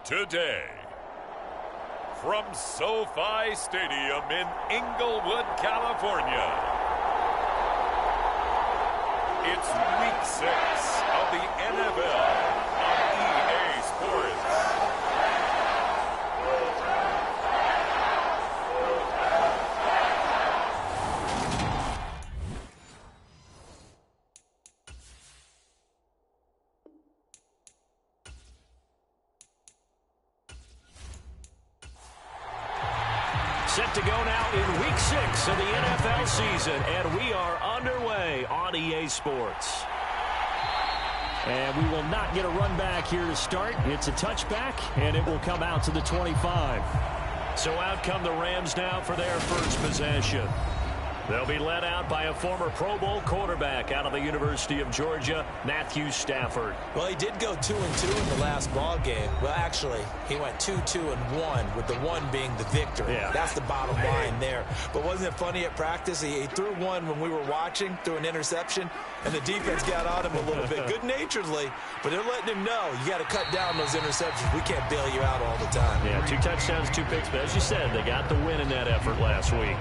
today. From SoFi Stadium in Inglewood, California, it's Week 6 of the NFL on EA Sports. Set to go now in Week 6 of the NFL season, and we are underway on EA Sports. And we will not get a run back here to start. It's a touchback, and it will come out to the 25. So out come the Rams now for their first possession. They'll be led out by a former Pro Bowl quarterback out of the University of Georgia, Matthew Stafford. Well, he did go 2-2 in the last ball game. Well, actually, he went 2-2-1, with the one being the victory. Yeah. That's the bottom line there. But wasn't it funny at practice? He threw one when we were watching, threw an interception, and the defense got on him a little bit, good-naturedly. But they're letting him know, you got to cut down those interceptions. We can't bail you out all the time. Yeah, 2 touchdowns, 2 picks. But as you said, they got the win in that effort last week.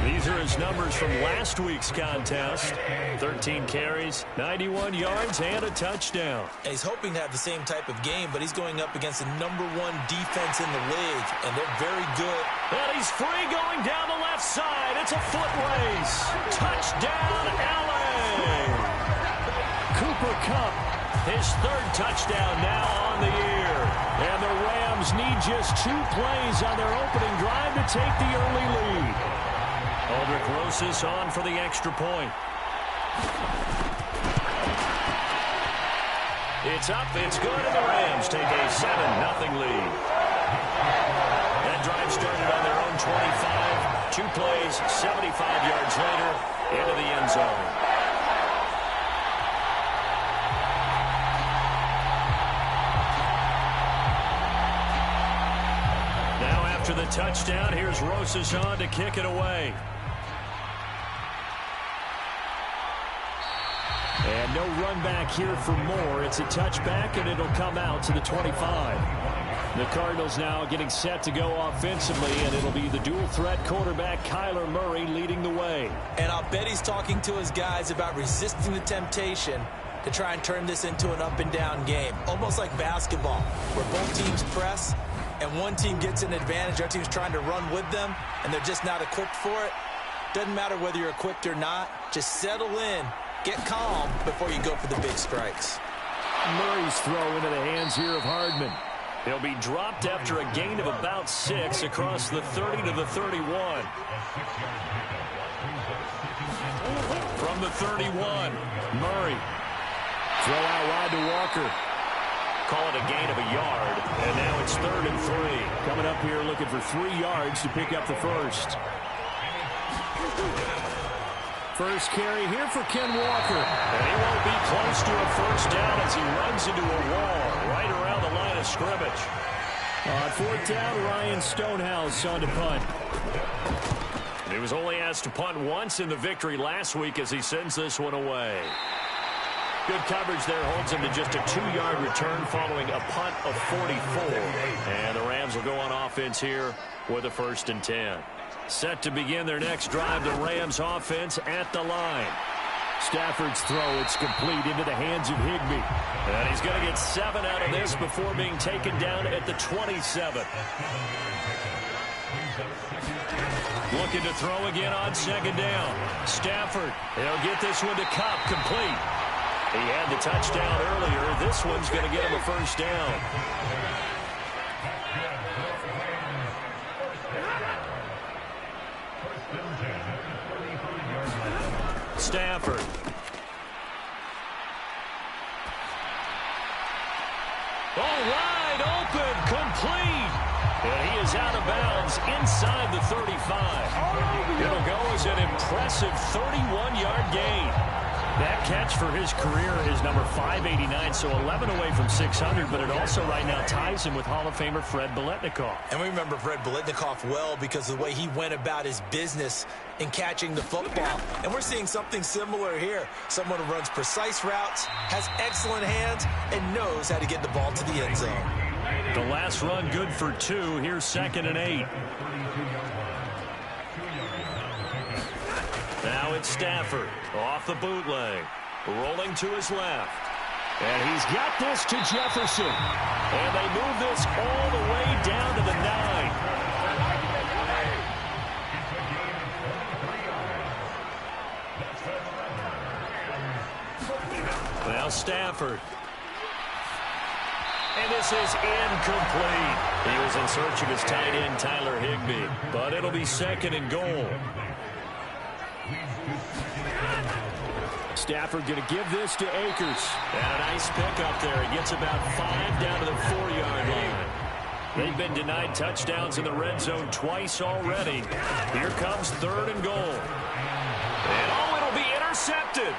These are his numbers from last week's contest. 13 carries, 91 yards, and a touchdown. And he's hoping to have the same type of game, but he's going up against the #1 defense in the league, and they're very good. And he's free going down the left side. It's a foot race. Touchdown, LA! Cooper Kupp, his 3rd touchdown now on the year. And the Rams need just 2 plays on their opening drive to take the early lead. Aldrick Rosas on for the extra point. It's up, it's good, and the Rams take a 7-0 lead. That drive started on their own 25. 2 plays, 75 yards later, into the end zone. Now after the touchdown, here's Rosas on to kick it away. And no run back here for Moore. It's a touchback, and it'll come out to the 25. The Cardinals now getting set to go offensively, and it'll be the dual-threat quarterback Kyler Murray leading the way. And I'll bet he's talking to his guys about resisting the temptation to try and turn this into an up-and-down game, almost like basketball, where both teams press, and one team gets an advantage, our team's trying to run with them, and they're just not equipped for it. Doesn't matter whether you're equipped or not. Just settle in. Get calm before you go for the big strikes. Murray's throw into the hands here of Hardman. He'll be dropped after a gain of about 6 across the 30 to the 31. From the 31, Murray. Throw out wide to Walker. Call it a gain of a yard, and now it's 3rd and 3. Coming up here looking for 3 yards to pick up the first. First carry here for Ken Walker. And he won't be close to a first down as he runs into a wall right around the line of scrimmage. On 4th down, Ryan Stonehouse on to punt. He was only asked to punt once in the victory last week as he sends this one away. Good coverage there holds him to just a 2-yard return following a punt of 44. And the Rams will go on offense here with a 1st and 10. Set to begin their next drive, the Rams offense at the line. Stafford's throw, it's complete into the hands of Higbee. And he's going to get 7 out of this before being taken down at the 27. Looking to throw again on 2nd down. Stafford, he'll get this one to Kupp, complete. He had the touchdown earlier. This one's going to get him a 1st down. Stafford. All right, open, complete. And he is out of bounds inside the 35. It'll go as an impressive 31-yard gain. That catch for his career is number 589, so 11 away from 600, but it also right now ties him with Hall of Famer Fred Biletnikoff. And we remember Fred Biletnikoff well because of the way he went about his business in catching the football. And we're seeing something similar here. Someone who runs precise routes, has excellent hands, and knows how to get the ball to the end zone. The last run good for 2. Here's 2nd and 8. Now it's Stafford off the bootleg, rolling to his left. And he's got this to Jefferson. And they move this all the way down to the 9. Now Stafford. And this is incomplete. He was in search of his tight end, Tyler Higbee. But it'll be 2nd and goal. Stafford going to give this to Akers. And a nice pickup there. He gets about 5 down to the 4-yard line. They've been denied touchdowns in the red zone twice already. Here comes 3rd and goal. And oh, it'll be intercepted.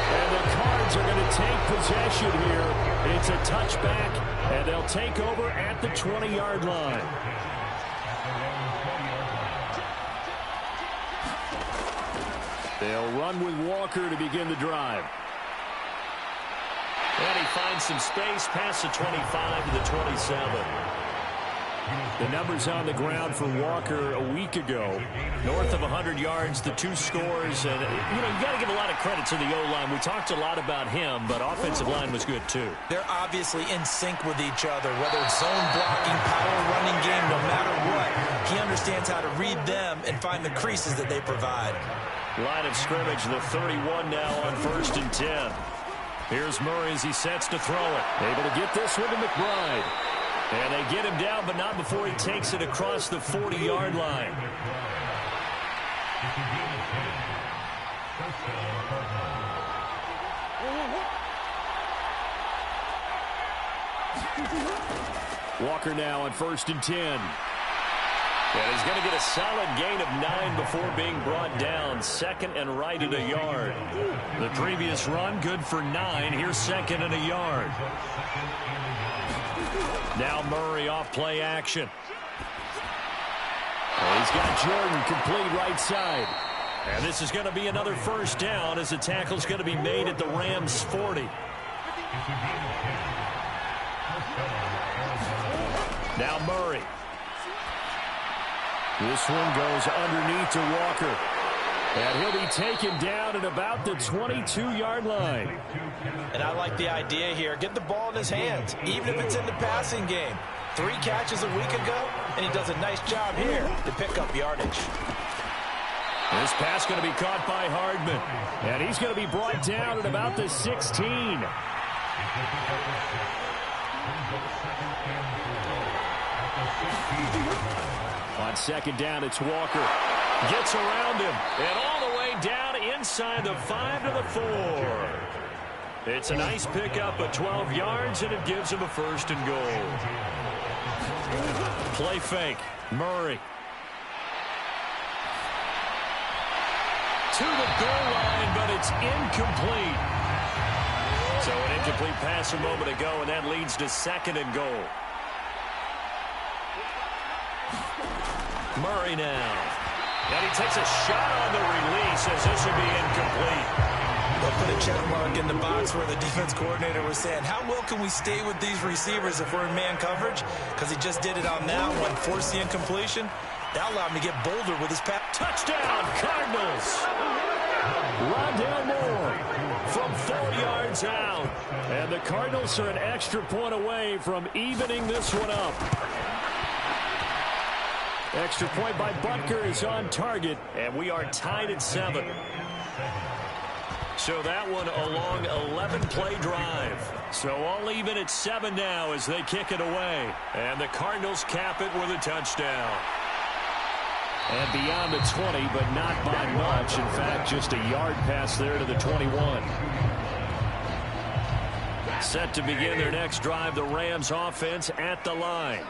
And the Cards are going to take possession here. It's a touchback, and they'll take over at the 20-yard line. They'll run with Walker to begin the drive. And he finds some space past the 25 to the 27. The numbers on the ground for Walker a week ago. North of 100 yards, the 2 scores. And, you got to give a lot of credit to the O-line. We talked a lot about him, but offensive line was good, too. They're obviously in sync with each other, whether it's zone blocking, power running game, no matter what. He understands how to read them and find the creases that they provide. Line of scrimmage, the 31 now on 1st and 10. Here's Murray as he sets to throw it. Able to get this one to McBride. And they get him down, but not before he takes it across the 40-yard line. Walker now on 1st and 10. And he's going to get a solid gain of 9 before being brought down. 2nd and right at a yard. The previous run good for 9. Here's 2nd and a yard. Now Murray off play action. And he's got Jordan complete right side. And this is going to be another 1st down as the tackle's going to be made at the Rams' 40. Now Murray. This one goes underneath to Walker. And he'll be taken down at about the 22-yard line. And I like the idea here. Get the ball in his hands, even if it's in the passing game. 3 catches a week ago, and he does a nice job here to pick up yardage. This pass going to be caught by Hardman. And he's going to be brought down at about the 16. On 2nd down, it's Walker. Gets around him, and all the way down inside the 5 to the 4. It's a nice pickup of 12 yards, and it gives him a 1st and goal. Play fake. Murray. To the goal line, but it's incomplete. So an incomplete pass a moment ago, and that leads to 2nd and goal. Murray now. And he takes a shot on the release as this will be incomplete. They'll put a check mark in the box where the defense coordinator was saying, how well can we stay with these receivers if we're in man coverage? Because he just did it on that one, forced the incompletion. That allowed him to get bolder with his pass. Touchdown, Cardinals. Rondale Moore from 4 yards out. And the Cardinals are an extra point away from evening this one up. Extra point by Butker is on target, and we are tied at 7. So that one a long 11-play drive. So all even at 7 now as they kick it away. And the Cardinals cap it with a touchdown. And beyond the 20, but not by much. In fact, just a yard pass there to the 21. Set to begin their next drive, the Rams offense at the line.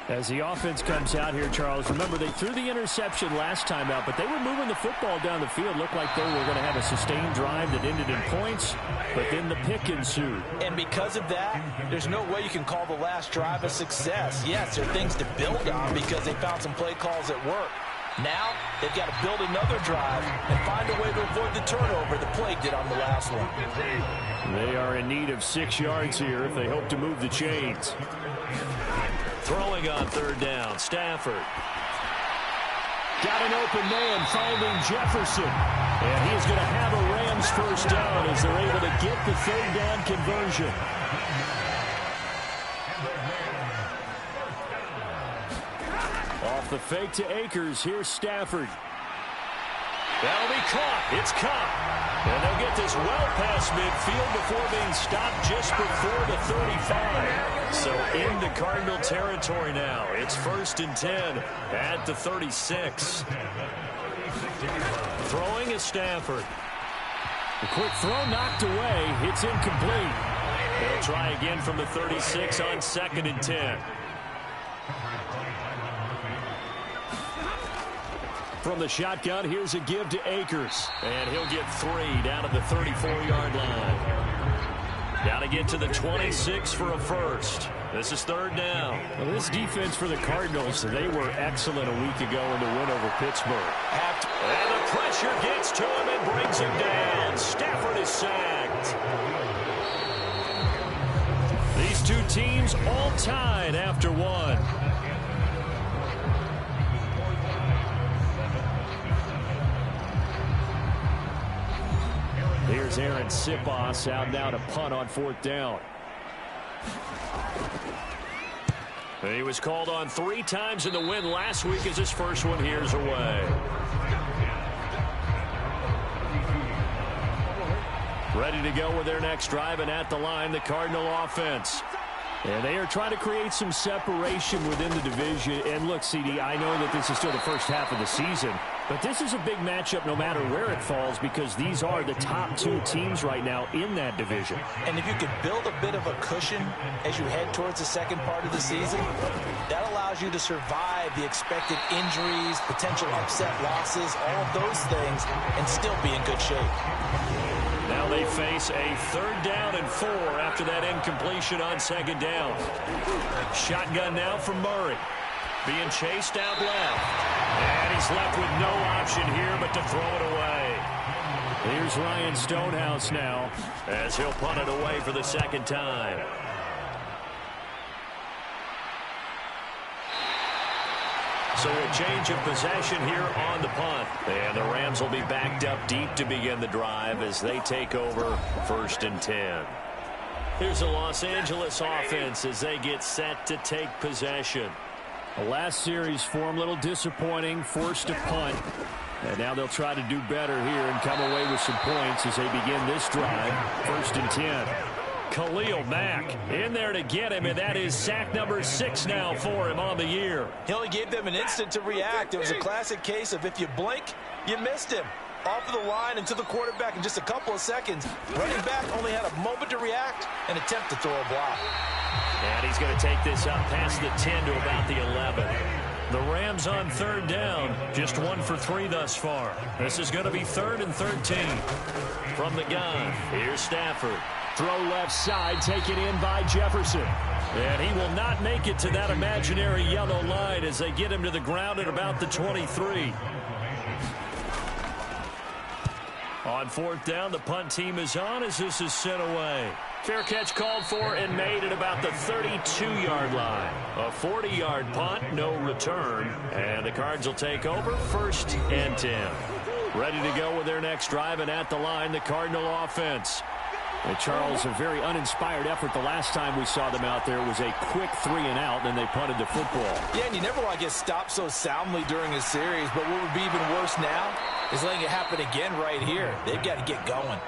As the offense comes out here, Charles, remember they threw the interception last time out, but they were moving the football down the field. Looked like they were going to have a sustained drive that ended in points, but then the pick ensued. And because of that, there's no way you can call the last drive a success. Yes, there are things to build on because they found some play calls that work. Now, they've got to build another drive and find a way to avoid the turnover the Plague did on the last one. They are in need of 6 yards here if they hope to move the chains. Throwing on third down, Stafford. Got an open man, finding Jefferson. And he is going to have a Rams first down as they're able to get the third down conversion. Off the fake to Akers, here's Stafford. That'll be caught. It's caught. And they'll get this well past midfield before being stopped just before the 35. So into Cardinal territory now. It's 1st and 10 at the 36. Throwing is Stafford. The quick throw knocked away. It's incomplete. They'll try again from the 36 on 2nd and 10. From the shotgun, here's a give to Akers. And he'll get 3 down at the 34-yard line. Got to get to the 26 for a first. This is 3rd down. Well, this defense for the Cardinals, they were excellent a week ago in the win over Pittsburgh. And the pressure gets to him and brings him down. Stafford is sacked. These two teams all tied after one. Here's Aaron Sipos out now to punt on 4th down. And he was called on 3 times in the win last week as his first one here's away. Ready to go with their next drive, and at the line, the Cardinal offense. And they are trying to create some separation within the division. And look, CD, I know that this is still the first half of the season, but this is a big matchup no matter where it falls because these are the top 2 teams right now in that division. And if you could build a bit of a cushion as you head towards the second part of the season, that allows you to survive the expected injuries, potential upset losses, all of those things, and still be in good shape. Now they face a 3rd down and 4 after that incompletion on 2nd down. Shotgun now from Murray. Being chased out left. And he's left with no option here but to throw it away. Here's Ryan Stonehouse now as he'll punt it away for the 2nd time. So a change of possession here on the punt. And the Rams will be backed up deep to begin the drive as they take over 1st and 10. Here's the Los Angeles offense as they get set to take possession. The last series for them, a little disappointing, forced to punt. And now they'll try to do better here and come away with some points as they begin this drive. 1st and 10. Khalil Mack in there to get him, and that is sack number 6 now for him on the year. He only gave them an instant to react. It was a classic case of if you blink, you missed him. Off of the line and to the quarterback in just a couple of seconds. Running back only had a moment to react and attempt to throw a block. And he's going to take this up past the 10 to about the 11. The Rams on 3rd down, just 1 for 3 thus far. This is going to be 3rd and 13. From the gun, here's Stafford. Throw left side, taken in by Jefferson. And he will not make it to that imaginary yellow line as they get him to the ground at about the 23. On 4th down, the punt team is on as this is sent away. Fair catch called for and made at about the 32-yard line. A 40-yard punt, no return. And the Cards will take over 1st and 10. Ready to go with their next drive, and at the line, the Cardinal offense. And Charles, a very uninspired effort the last time we saw them out there. It was a quick 3 and out, and then they punted the football. Yeah, and you never want to get stopped so soundly during a series, but what would be even worse now is letting it happen again right here. They've got to get going.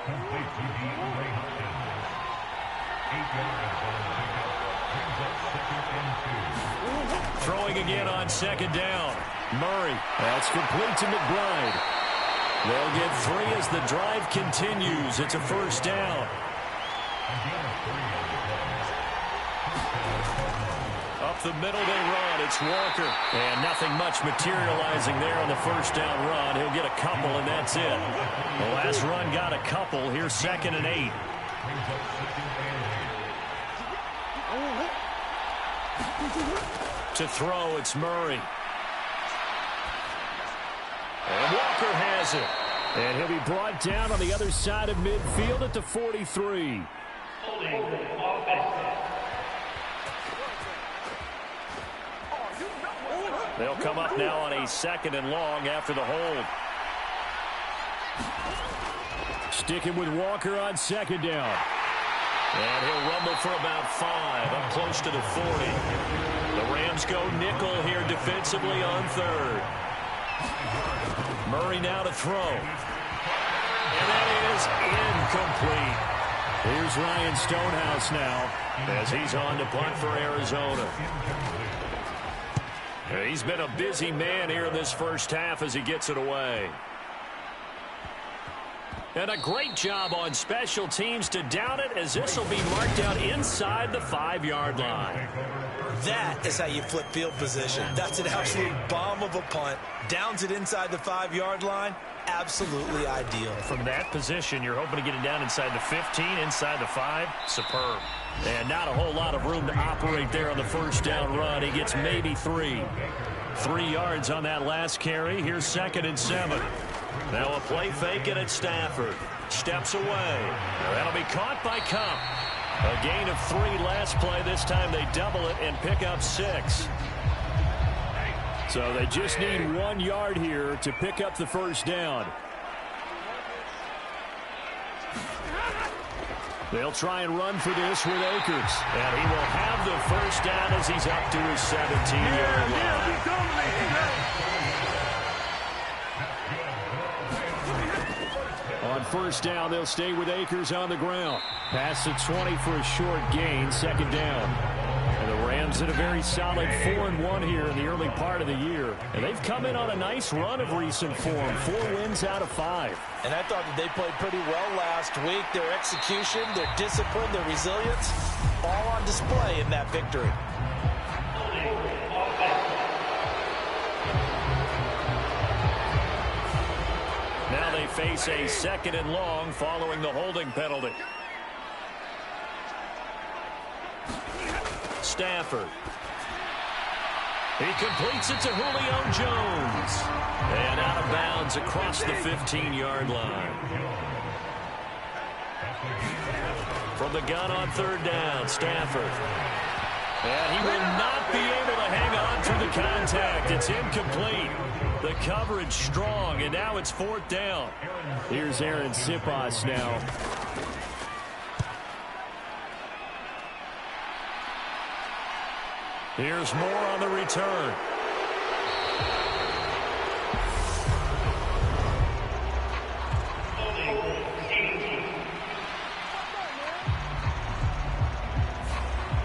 Throwing again on 2nd down. Murray. That's complete to McBride. They'll get 3 as the drive continues. It's a 1st down. A Up the middle they run. It's Walker. And nothing much materializing there on the first down run. He'll get a couple, and that's it. The last run got a couple. Here's 2nd and 8. To throw, it's Murray. And Walker has it. And he'll be brought down on the other side of midfield at the 43. They'll come up now on a 2nd and long after the hold. Sticking with Walker on 2nd down. And he'll rumble for about 5, up close to the 40. The Rams go nickel here defensively on 3rd. Murray now to throw. And that is incomplete. Here's Ryan Stonehouse now as he's on to punt for Arizona. He's been a busy man here in this first half as he gets it away. And a great job on special teams to down it, as this will be marked out inside the 5-yard line. That is how you flip field position. That's an absolute bomb of a punt. Downs it inside the 5-yard line. Absolutely ideal. From that position, you're hoping to get it down inside the 15, inside the 5. Superb. And not a whole lot of room to operate there on the first down run. He gets maybe 3. 3 yards on that last carry. Here's 2nd and 7. Now a play fake and it's Stafford. Steps away. That'll be caught by Kupp. A gain of 3 last play. This time they double it and pick up 6. So they just need 1 yard here to pick up the first down. They'll try and run for this with Akers. And he will have the first down as he's up to his 17-yard line. On first down, they'll stay with Akers on the ground. Pass to 20 for a short gain, 2nd down. And the Rams in a very solid 4-1 here in the early part of the year. And they've come in on a nice run of recent form. 4 wins out of 5. And I thought that they played pretty well last week. Their execution, their discipline, their resilience, all on display in that victory. Now they face a 2nd and long following the holding penalty. Stafford. He completes it to Julio Jones. And out of bounds across the 15-yard line. From the gun on 3rd down, Stafford. And he will not be able to hang on through the contact. It's incomplete. The coverage strong, and now it's 4th down. Here's Aaron Siposs now. Here's Moore on the return.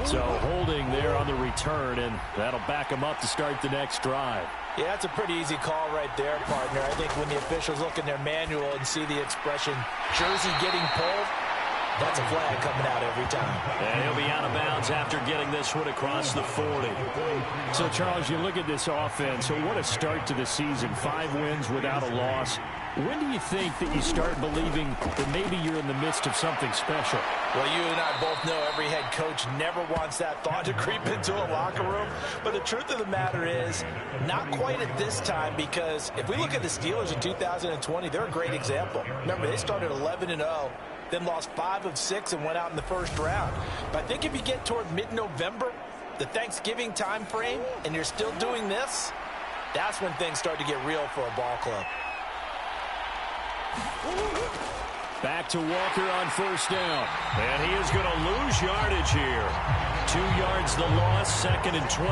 So holding there on the return, and that'll back him up to start the next drive. Yeah, that's a pretty easy call right there, partner. I think when the officials look in their manual and see the expression, jersey getting pulled, that's a flag coming out every time. And he'll be out of bounds after getting this one across the 40. So, Charles, you look at this offense. So what a start to the season. 5 wins without a loss. When do you think that you start believing that maybe you're in the midst of something special? Well, you and I both know every head coach never wants that thought to creep into a locker room. But the truth of the matter is, not quite at this time, because if we look at the Steelers in 2020, they're a great example. Remember, they started 11-0. Then lost 5 of 6 and went out in the first round. But I think if you get toward mid-November, the Thanksgiving time frame, and you're still doing this, that's when things start to get real for a ball club. Back to Walker on first down. And he is going to lose yardage here. 2 yards the loss, 2nd and 12.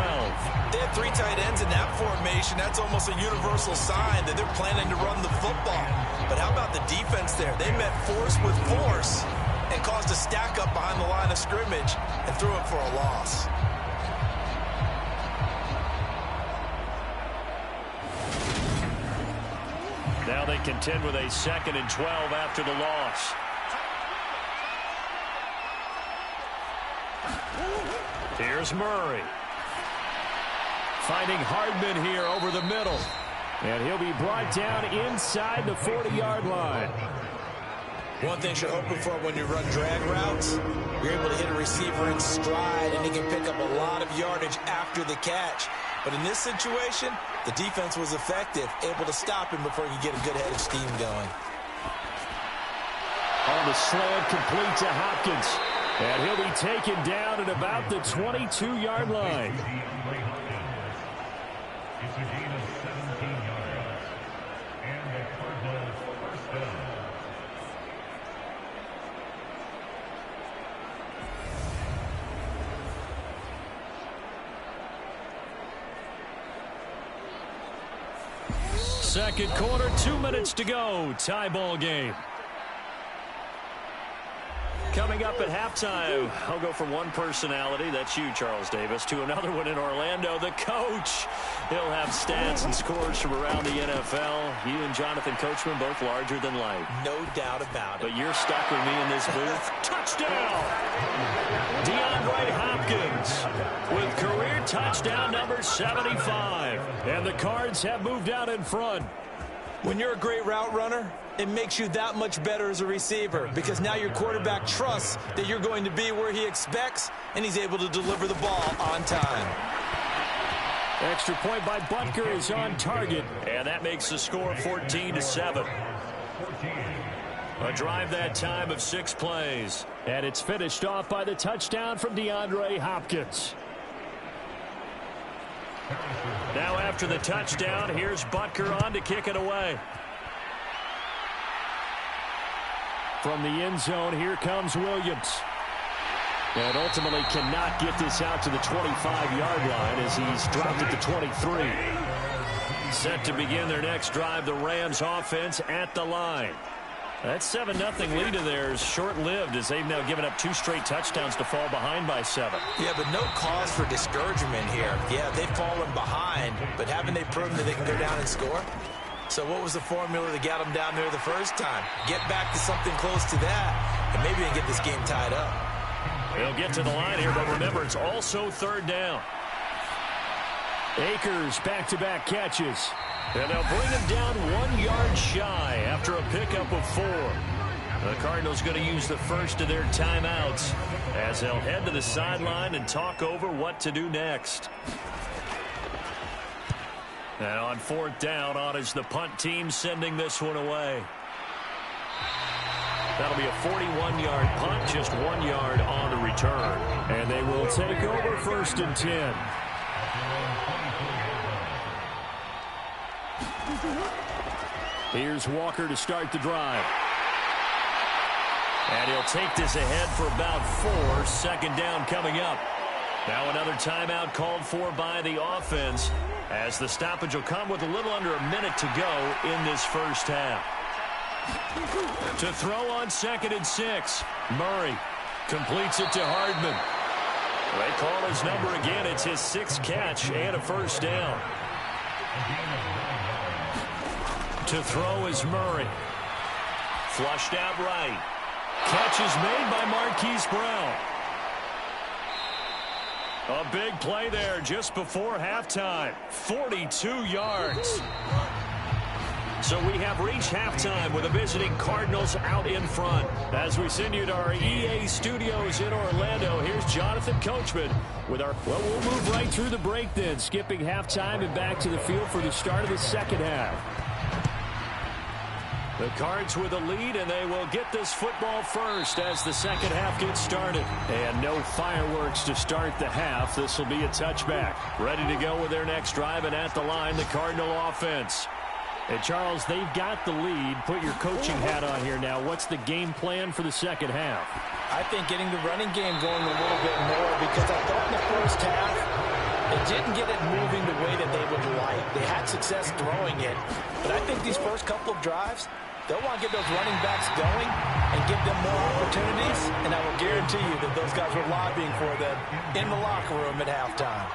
They have 3 tight ends in that formation. That's almost a universal sign that they're planning to run the football. But how about the defense there? They met force with force and caused a stack up behind the line of scrimmage and threw it for a loss. Now they contend with a 2nd and 12 after the loss. Here's Murray. finding Hardman here over the middle. And he'll be brought down inside the 40-yard line. One thing you're hoping for when you run drag routes, you're able to hit a receiver in stride, and he can pick up a lot of yardage after the catch. But in this situation, the defense was effective, able to stop him before he could get a good head of steam going. On the slant, complete to Hopkins. And he'll be taken down at about the 22-yard line. Second quarter, 2 minutes to go. Tie ball game. Coming up at halftime, I'll go from one personality, that's you, Charles Davis, to another one in Orlando, the coach. He'll have stats and scores from around the NFL. You and Jonathan Coachman both larger than life. No doubt about it. But you're stuck with me in this booth. Touchdown! DeAndre Hopkins with career touchdown number 75. And the Cards have moved out in front. When you're a great route runner, it makes you that much better as a receiver because now your quarterback trusts that you're going to be where he expects, and he's able to deliver the ball on time. Extra point by Butker is on target, and that makes the score 14-7. A drive that time of 6 plays, and it's finished off by the touchdown from DeAndre Hopkins. Now after the touchdown, here's Butker on to kick it away. From the end zone, here comes Williams. And ultimately cannot get this out to the 25-yard line as he's dropped at the 23. Set to begin their next drive, the Rams offense at the line. That 7-0 lead of theirs short-lived as they've now given up 2 straight touchdowns to fall behind by 7. Yeah, but no cause for discouragement here. Yeah, they've fallen behind, but haven't they proven that they can go down and score? So what was the formula that got them down there the first time? Get back to something close to that, and maybe they can get this game tied up. They'll get to the line here, but remember, it's also 3rd down. Akers back-to-back catches. And they'll bring him down 1 yard shy after a pickup of 4. The Cardinals going to use the first of their timeouts as they'll head to the sideline and talk over what to do next. And on 4th down, on is the punt team sending this one away. That'll be a 41-yard punt, just 1 yard on the return. And they will take over 1st and 10. Here's Walker to start the drive. And he'll take this ahead for about 4. 2nd down coming up. Now another timeout called for by the offense as the stoppage will come with a little under a minute to go in this first half. To throw on 2nd and 6. Murray completes it to Hardman. They call his number again. It's his 6th catch and a 1st down. To throw is Murray. Flushed out right. Catch is made by Marquise Brown. A big play there just before halftime. 42 yards. So we have reached halftime with the visiting Cardinals out in front. As we send you to our EA studios in Orlando, here's Jonathan Coachman with our... Well, we'll move right through the break then, skipping halftime and back to the field for the start of the second half. The Cards with a lead, and they will get this football first as the second half gets started. And no fireworks to start the half. This will be a touchback. Ready to go with their next drive, and at the line, the Cardinal offense. And Charles, they've got the lead. Put your coaching hat on here now. What's the game plan for the second half? I think getting the running game going a little bit more because I thought in the first half, they didn't get it moving the way that they would like. They had success throwing it, but I think these first couple of drives, they'll want to get those running backs going and give them more opportunities, and I will guarantee you that those guys were lobbying for them in the locker room at halftime.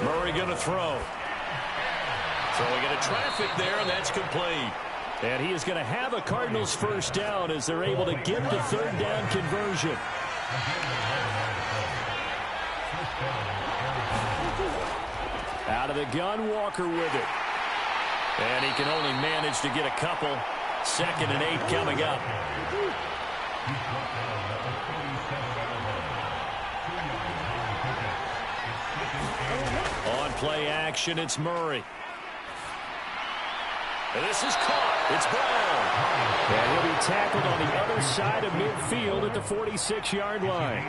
Murray going to throw. Throwing into traffic there, and that's complete. And he is going to have a Cardinals first down as they're able to get the 3rd down conversion. Out of the gun, Walker with it. And he can only manage to get a couple. 2nd and 8 coming up. On play action, it's Murray. And this is caught. It's Brown. And he'll be tackled on the other side of midfield at the 46-yard line.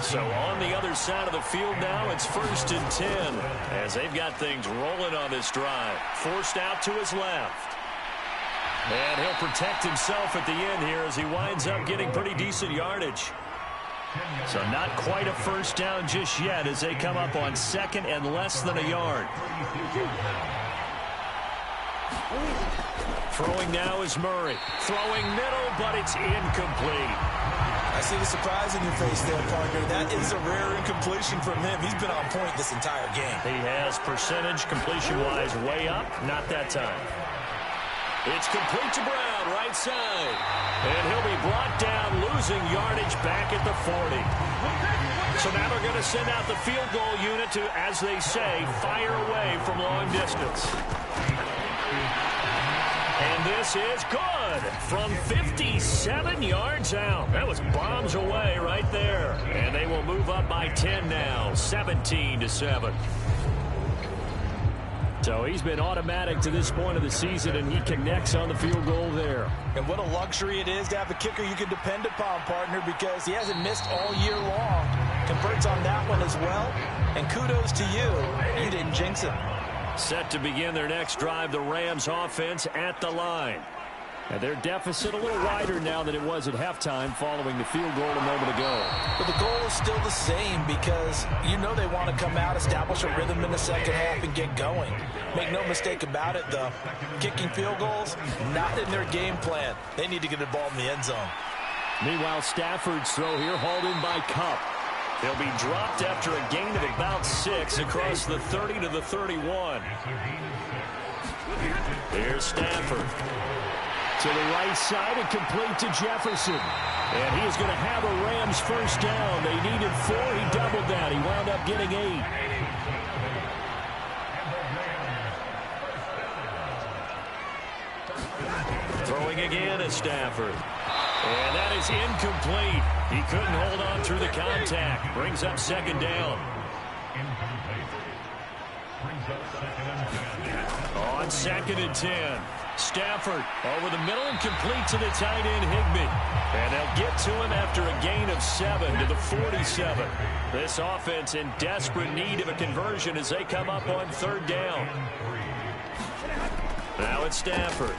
So on the other side of the field now, it's 1st and 10 as they've got things rolling on this drive. Forced out to his left. And he'll protect himself at the end here as he winds up getting pretty decent yardage. So not quite a first down just yet as they come up on 2nd and less than a yard. Throwing now is Murray. Throwing middle, but it's incomplete. I see the surprise in your face there, partner. That is a rare incompletion from him. He's been on point this entire game. He has percentage completion-wise way up. Not that time. It's complete to Brown, right side. And he'll be brought down, losing yardage back at the 40. So now they're going to send out the field goal unit to, as they say, fire away from long distance. And this is good from 57 yards out. That was bombs away right there. And they will move up by 10 now, 17-7. So he's been automatic to this point of the season, and he connects on the field goal there. And what a luxury it is to have a kicker you can depend upon, partner, because he hasn't missed all year long. Converts on that one as well. And kudos to you. You didn't jinx him. Set to begin their next drive, the Rams offense at the line. And their deficit a little wider now than it was at halftime following the field goal a moment ago. But the goal is still the same because you know they want to come out, establish a rhythm in the second half, and get going. Make no mistake about it, though. Kicking field goals, not in their game plan. They need to get the ball in the end zone. Meanwhile, Stafford's throw here hauled in by Kupp. He'll be dropped after a gain of about 6 across the 30 to the 31. Here's Stafford. To the right side and complete to Jefferson. And he is going to have a Rams first down. They needed 4. He doubled that. He wound up getting 8. Throwing again at Stafford. And that is incomplete. He couldn't hold on through the contact. Brings up 2nd down. On 2nd and 10. Stafford over the middle and complete to the tight end Higbee. And they'll get to him after a gain of 7 to the 47. This offense in desperate need of a conversion as they come up on 3rd down. Now it's Stafford.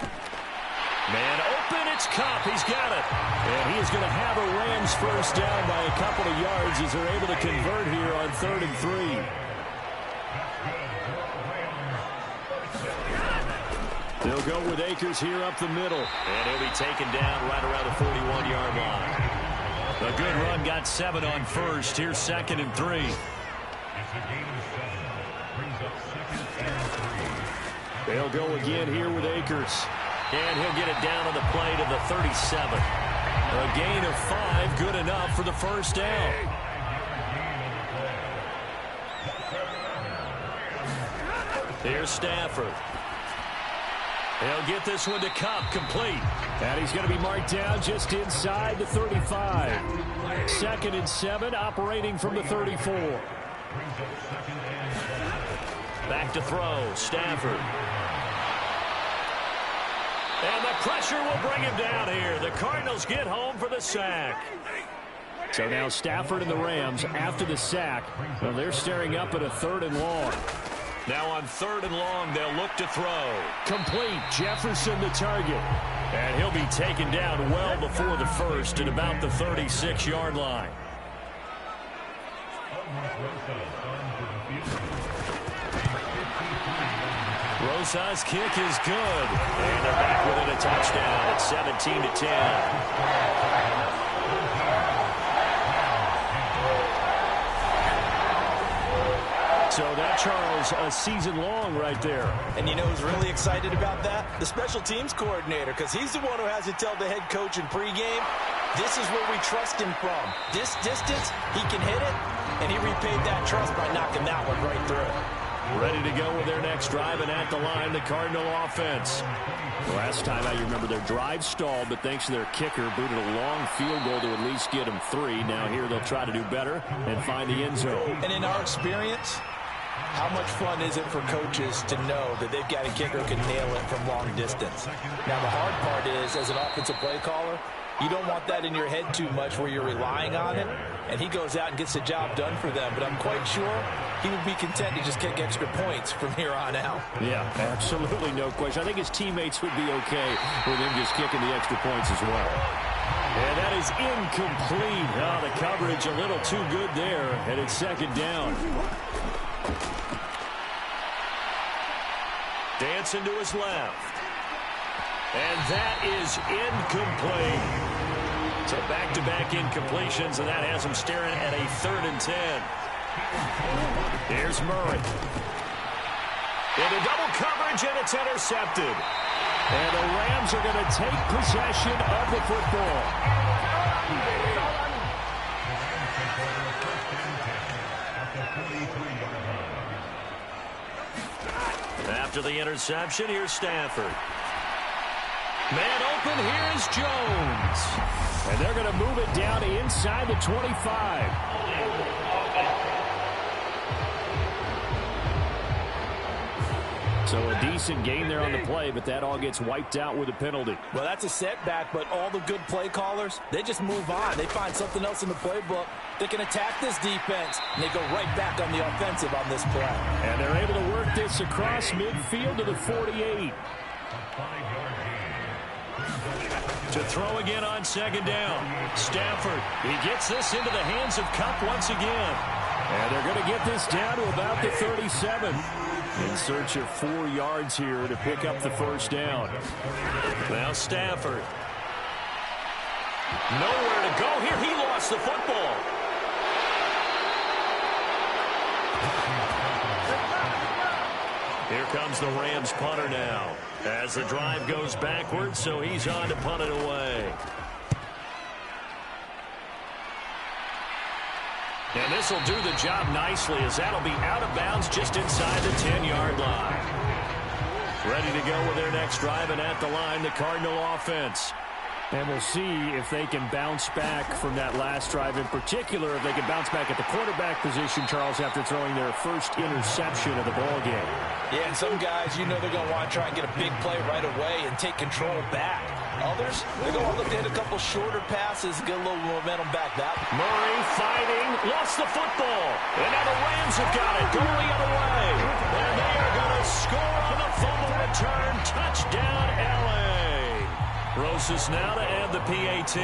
Man open, it's Kupp. He's got it. And he is going to have a Rams first down by a couple of yards as they're able to convert here on 3rd and 3. They'll go with Akers here up the middle. And he'll be taken down right around the 41-yard line. A good run, got 7 on first. Here's 2nd and 3. They'll go again here with Akers. And he'll get it down on the play to the 37. A gain of 5, good enough for the first down. Here's Stafford. He'll get this one to Kupp, complete. And he's going to be marked down just inside the 35. 2nd and 7, operating from the 34. Back to throw, Stafford. And the pressure will bring him down here. The Cardinals get home for the sack. So now Stafford and the Rams, after the sack, well, they're staring up at a 3rd and long. Now on 3rd and long, they'll look to throw. Complete, Jefferson the target. And he'll be taken down well before the first at about the 36-yard line. Rosa's kick is good. And they're back within a touchdown at 17-10. So that, Charles, a season long right there. And you know who's really excited about that? The special teams coordinator, because he's the one who has to tell the head coach in pregame, this is where we trust him from. This distance, he can hit it, and he repaid that trust by knocking that one right through. Ready to go with their next drive, and at the line, the Cardinal offense. The last time I remember their drive stalled, but thanks to their kicker, booted a long field goal to at least get them 3. Now here they'll try to do better and find the end zone. And in our experience, how much fun is it for coaches to know that they've got a kicker who can nail it from long distance? Now, the hard part is, as an offensive play caller, you don't want that in your head too much where you're relying on it, and he goes out and gets the job done for them. But I'm quite sure he would be content to just kick extra points from here on out. Yeah, absolutely no question. I think his teammates would be okay with him just kicking the extra points as well. And that is incomplete. Oh, the coverage a little too good there, and it's second down. Dancing to his left. And that is incomplete. So back-to-back incompletions, and that has him staring at a 3rd and 10. Here's Murray. Into double coverage, and it's intercepted. And the Rams are going to take possession of the football. After the interception, here's Stafford. Man open, here's Jones. And they're going to move it down to inside the 25. So a decent gain there on the play, but that all gets wiped out with a penalty. Well, that's a setback, but all the good play callers, they just move on. They find something else in the playbook. They can attack this defense, and they go right back on the offensive on this play. And they're able to work this across midfield to the 48. To throw again on second down. Stafford, he gets this into the hands of Kupp once again. And they're going to get this down to about the 37. In search of 4 yards here to pick up the first down. Now Stafford. Nowhere to go here. He lost the football. Here comes the Rams punter now. As the drive goes backwards, so he's on to punt it away. And this will do the job nicely, as that'll be out of bounds just inside the 10-yard line. Ready to go with their next drive, and at the line, the Cardinal offense. And we'll see if they can bounce back from that last drive, in particular if they can bounce back at the quarterback position, Charles, after throwing their first interception of the ballgame. Yeah, and some guys, you know they're going to want to try and get a big play right away and take control back. Others, they're going to look to hit a couple shorter passes, get a little momentum back. That Murray fighting, lost the football. And now the Rams have got it, going the other way. And they are going to score on the fumble return. Touchdown, L.A. Rosas now to add the PAT.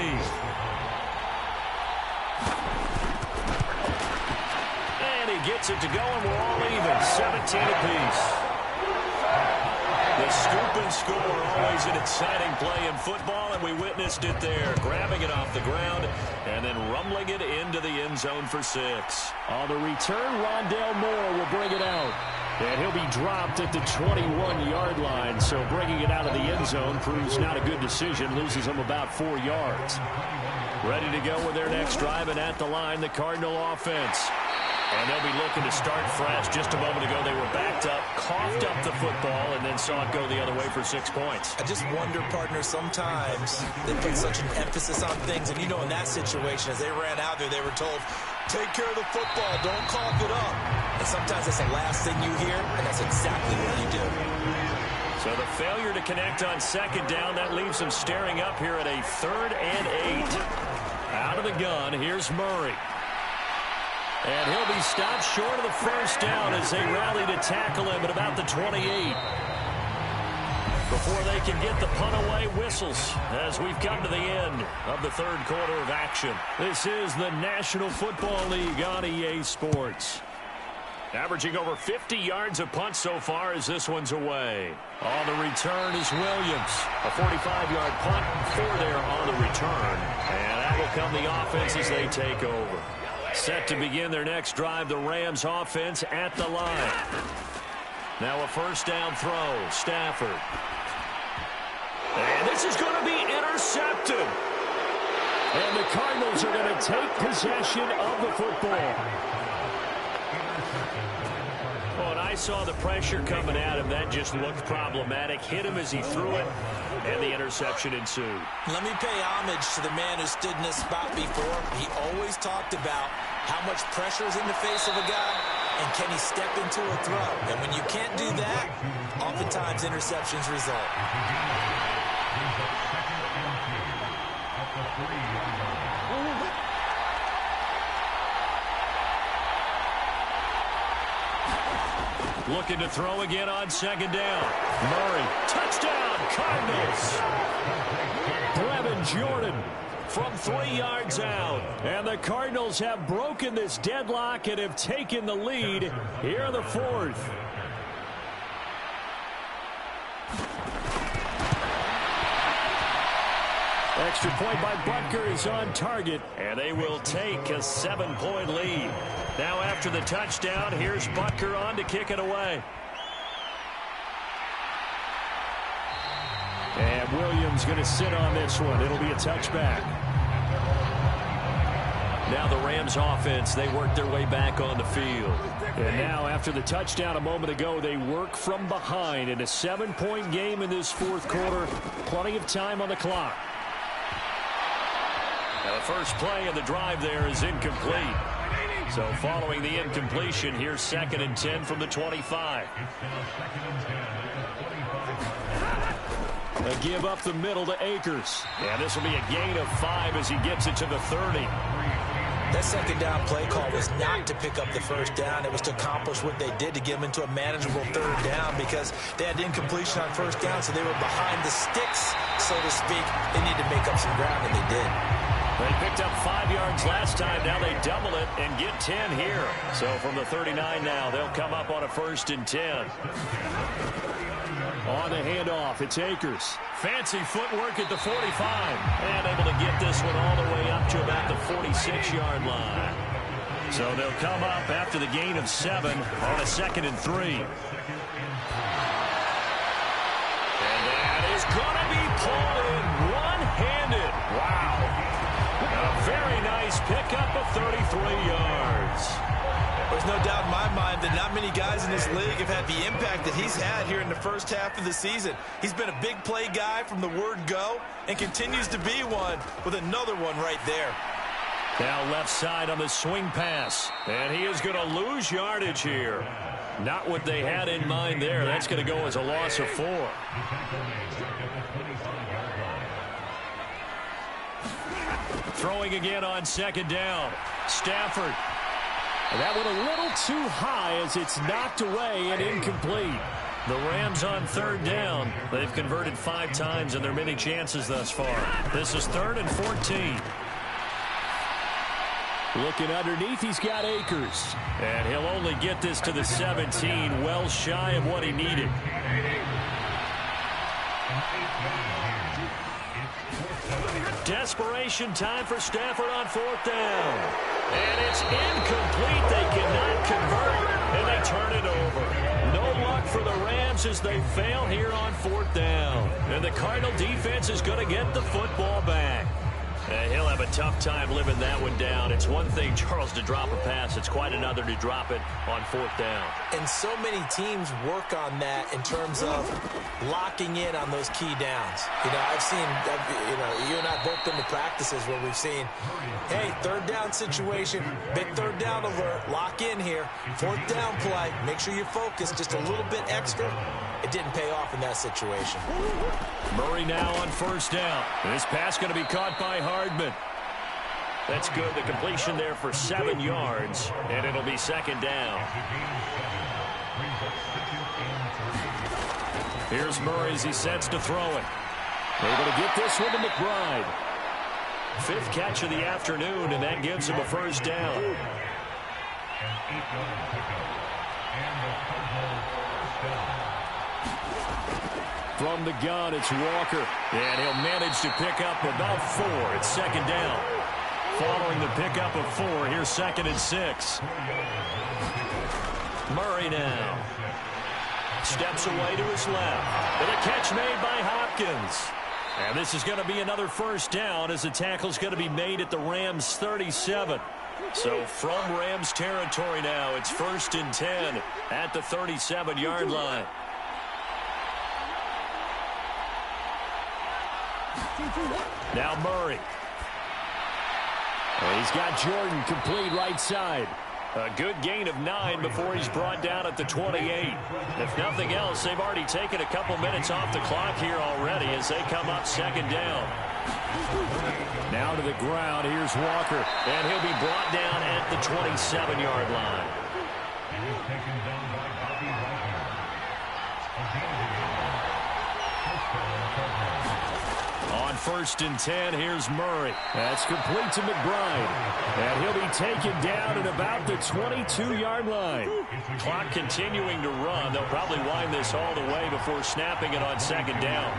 And he gets it to go, and we're all even, 17 apiece. The scoop and score, always an exciting play in football, and we witnessed it there, grabbing it off the ground and then rumbling it into the end zone for 6. On the return, Rondale Moore will bring it out. And he'll be dropped at the 21-yard line, so bringing it out of the end zone proves not a good decision, loses him about 4 yards. Ready to go with their next drive, and at the line, the Cardinal offense. And they'll be looking to start fresh. Just a moment ago, they were backed up, coughed up the football, and then saw it go the other way for 6 points. I just wonder, partner, sometimes they put such an emphasis on things. And, you know, in that situation, as they ran out there, they were told, take care of the football, don't cough it up. And sometimes that's the last thing you hear, and that's exactly what you do. So the failure to connect on second down, that leaves them staring up here at a 3rd and 8. Out of the gun, here's Murray. And he'll be stopped short of the first down as they rally to tackle him at about the 28. Before they can get the punt away, whistles as we've come to the end of the 3rd quarter of action. This is the National Football League on EA Sports. Averaging over 50 yards of punt so far as this one's away. On the return is Williams. A 45-yard punt, 4 there on the return. And that will come the offense as they take over. Set to begin their next drive, the Rams offense at the line. Now a first down throw, Stafford. And this is going to be intercepted. And the Cardinals are going to take possession of the football. Oh, and I saw the pressure coming at him. That just looked problematic. Hit him as he threw it, and the interception ensued. Let me pay homage to the man who stood in this spot before. He always talked about how much pressure is in the face of a guy, and can he step into a throw. And when you can't do that, oftentimes interceptions result. Looking to throw again on second down. Murray, touchdown, Cardinals. Brevin Jordan from 3 yards out. And the Cardinals have broken this deadlock and have taken the lead here in the fourth. Extra point by Butker is on target, and they will take a 7-point lead. Now after the touchdown, here's Butker on to kick it away. And Williams going to sit on this one. It'll be a touchback. Now the Rams offense, they work their way back on the field. And now after the touchdown a moment ago, they work from behind in a 7-point game in this fourth quarter. Plenty of time on the clock. Now the first play of the drive there is incomplete. So following the incompletion, here's 2nd and 10 from the 25. A give up the middle to Akers. And this will be a gain of 5 as he gets it to the 30. That second down play call was not to pick up the first down. It was to accomplish what they did to get them into a manageable third down because they had incompletion on first down, so they were behind the sticks, so to speak. They needed to make up some ground, and they did. They picked up 5 yards last time. Now they double it and get 10 here. So from the 39 now, they'll come up on a 1st and 10. On the handoff, it's Akers. Fancy footwork at the 45. And able to get this one all the way up to about the 46-yard line. So they'll come up after the gain of 7 on a 2nd and 3. And that is going to be pulled in one-handed. Wow. A very nice pickup of 33 yards. There's no doubt in my mind that not many guys in this league have had the impact that he's had here in the first half of the season. He's been a big play guy from the word go and continues to be one with another one right there. Now left side on the swing pass. And he is going to lose yardage here. Not what they had in mind there. That's going to go as a loss of 4. Throwing again on second down. Stafford. And that went a little too high as it's knocked away and incomplete. The Rams on third down. They've converted 5 times in their many chances thus far. This is 3rd and 14. Looking underneath, he's got Akers. And he'll only get this to the 17, well shy of what he needed. Desperation time for Stafford on 4th down. And it's incomplete. They cannot convert, and they turn it over. No luck for the Rams as they fail here on 4th down. And the Cardinal defense is going to get the football back. He'll have a tough time living that one down. It's one thing, Charles, to drop a pass. It's quite another to drop it on 4th down. And so many teams work on that in terms of locking in on those key downs. You know, I've seen, you and I both been to practices where we've seen, hey, 3rd down situation, big 3rd down alert, lock in here. 4th down play, make sure you focus just a little bit extra. It didn't pay off in that situation. Murray now on 1st down. This pass going to be caught by Hardman. That's good. The completion there for 7 yards, and it'll be 2nd down. Here's Murray as he sets to throw it. Able to get this one to McBride. 5th catch of the afternoon, and that gives him a 1st down. From the gun, it's Walker. And he'll manage to pick up about 4. It's 2nd down. Following the pickup of 4, here's 2nd and 6. Murray now. Steps away to his left. And a catch made by Hopkins. And this is going to be another 1st down as the tackle's going to be made at the Rams' 37. So from Rams territory now, it's 1st and 10 at the 37-yard line. Now Murray. He's got Jordan complete right side. A good gain of 9 before he's brought down at the 28. If nothing else, they've already taken a couple minutes off the clock here already as they come up 2nd down. Now to the ground. Here's Walker. And he'll be brought down at the 27-yard line. On 1st and 10, here's Murray. That's complete to McBride. And he'll be taken down at about the 22-yard line. Clock continuing to run. They'll probably wind this all the way before snapping it on 2nd down.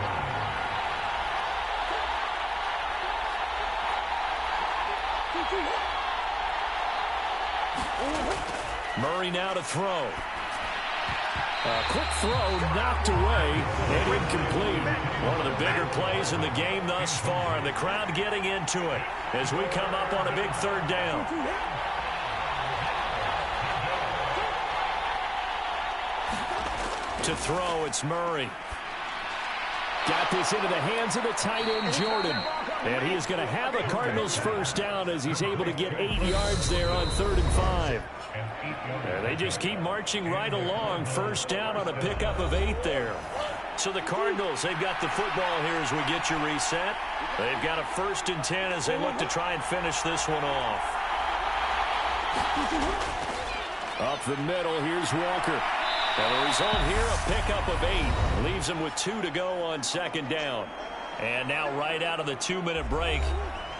Murray now to throw. A quick throw knocked away and incomplete. One of the bigger plays in the game thus far. The crowd getting into it as we come up on a big 3rd down. To throw, it's Murray. Got this into the hands of the tight end, Jordan. And he is going to have a Cardinals 1st down as he's able to get 8 yards there on 3rd and 5. They just keep marching right along. 1st down on a pickup of 8 there. So the Cardinals, they've got the football here as we get your reset. They've got a 1st and 10 as they look to try and finish this one off. Up the middle, here's Walker. And the result here, a pickup of 8. Leaves him with 2 to go on 2nd down. And now right out of the 2-minute break,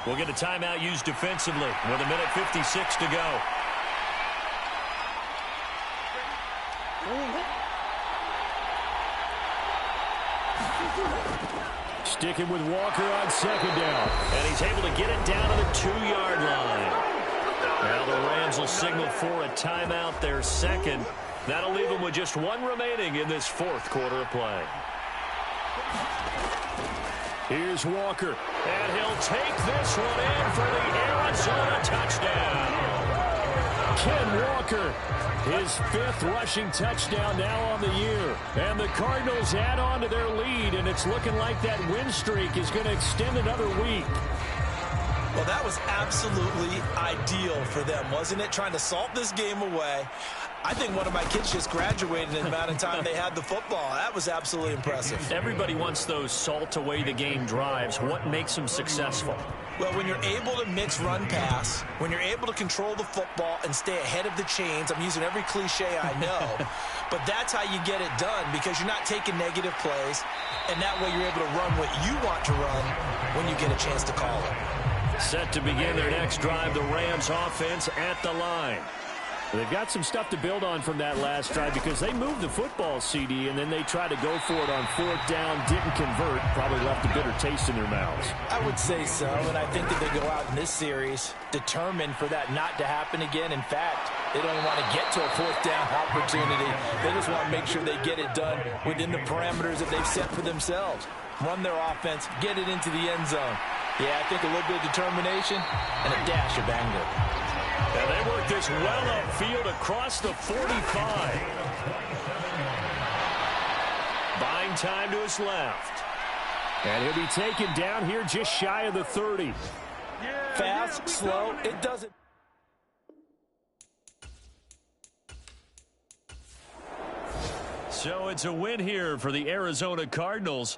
we'll get a timeout used defensively with 1:56 to go. Sticking with Walker on 2nd down. And he's able to get it down to the 2-yard line. Now the Rams will signal for a timeout, their 2nd. That'll leave them with just 1 remaining in this 4th quarter of play. Here's Walker. And he'll take this one in for the Arizona touchdown. Ken Walker, his 5th rushing touchdown now on the year. And the Cardinals add on to their lead, and it's looking like that win streak is going to extend another week. Well, that was absolutely ideal for them, wasn't it? Trying to salt this game away. I think one of my kids just graduated in the amount of time they had the football. That was absolutely impressive. Everybody wants those salt-away-the-game drives. What makes them successful? Well, when you're able to mix run-pass, when you're able to control the football and stay ahead of the chains, I'm using every cliche I know, but that's how you get it done because you're not taking negative plays, and that way you're able to run what you want to run when you get a chance to call it. Set to begin their next drive, the Rams offense at the line. They've got some stuff to build on from that last drive because they moved the football, CD, and then they tried to go for it on 4th down, didn't convert, probably left a bitter taste in their mouths. I would say so, and I think that they go out in this series determined for that not to happen again. In fact, they don't want to get to a 4th down opportunity. They just want to make sure they get it done within the parameters that they've set for themselves. Run their offense, get it into the end zone. Yeah, I think a little bit of determination and a dash of anger. And they work this well upfield across the 45. Buying time to his left. And he'll be taken down here just shy of the 30. Fast, slow, it doesn't. So it's a win here for the Arizona Cardinals.